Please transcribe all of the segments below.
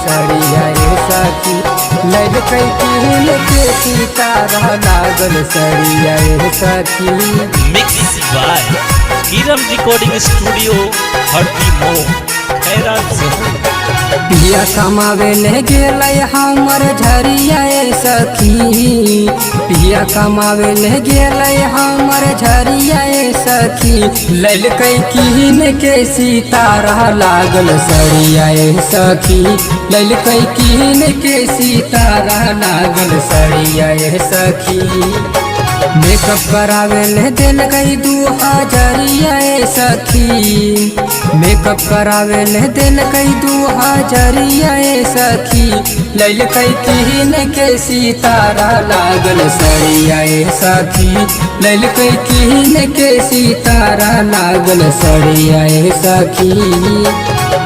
सड़िया ए सखी ललकै किन के सितारा लागल सड़िया ए सखी। मिक्स बाय किरम रिकॉर्डिंग स्टूडियो हरदी मो खैरा जहूर। पिया कमावे ले गेलै हमर झरिया ए सखी पिया कमावे ले गेलै हमर झरिया ए सखी ललकै किन के सितारा लागल सड़िया ए सखी ललकै किन के सितारा लागल सड़िया ए सखी। मेकअप करावे ले दिल गई 2000 ए सखी मेकअप करावे ले दिल गई 2000 ए सखी ललकै किन के सितारा लागल सड़िया ए सखी ललकै किन के सितारा लागल सड़िया ए सखी।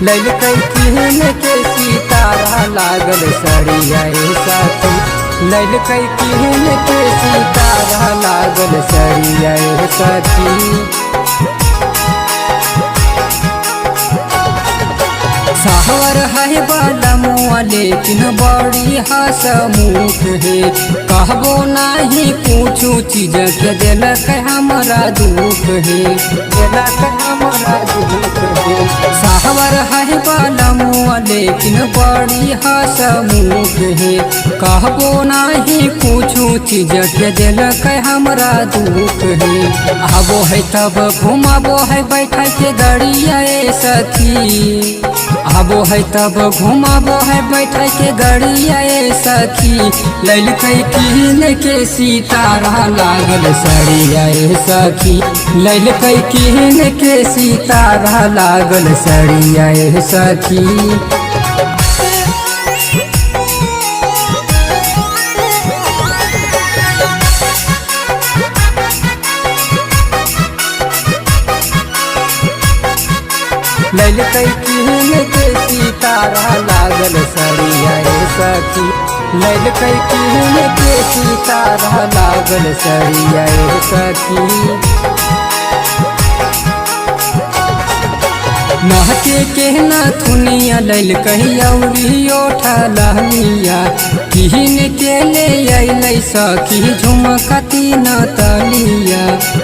ललकै किन के सितारा लागल सड़िया ए सखी ललकै किन के सितारा लागल सड़िया ए सखी। सावर है बाला मुआ लेकिन बड़ी हसमुख है कहबो नहीं पूछू चीज के दिलक हमारा दुख है दिलक हमारा दुख है। सावर है बाला मुआ लेकिन बड़ी हसमुख है कहबो नहीं पूछू चीज के दिलक हमारा दुख है। आबो है तब घुमाबो है बैठा के गड़िया ए सखी आबो है तब घुमाबो है बैठा के गड़िया ए सखी ललकै किन के सितारा लागल सड़िया ए सखी ललकै किन के सितारा लागल सड़िया ए सखी। ललकै किन के सितारा लागल सड़िया ए सखी ललकै किन के सितारा लागल सड़िया ए सखी। महके कहना थुनिया ललकै औरी ओठा लहनिया किन के ले अइलै सखी झुमका तीन तलिया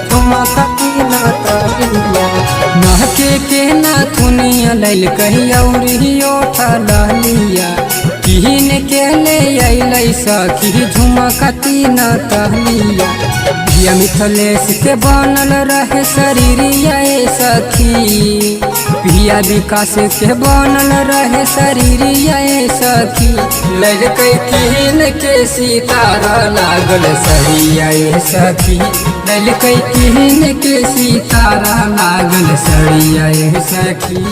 झुमका तीन तलिया। महके कहना थुनिया ललकै औरी ओठा लहनिया किन के ले अइलै सखी झुमका तीन तलिया। पिया मिथिलेश के बनल रहे शरीरिया ए सखी पिया विकास के बनल रहे शरीरिया ए सखी ललकै किन के सितारा लागल सड़िया ए सखी ललकै किन के सितारा लागल सड़िया ए सखी।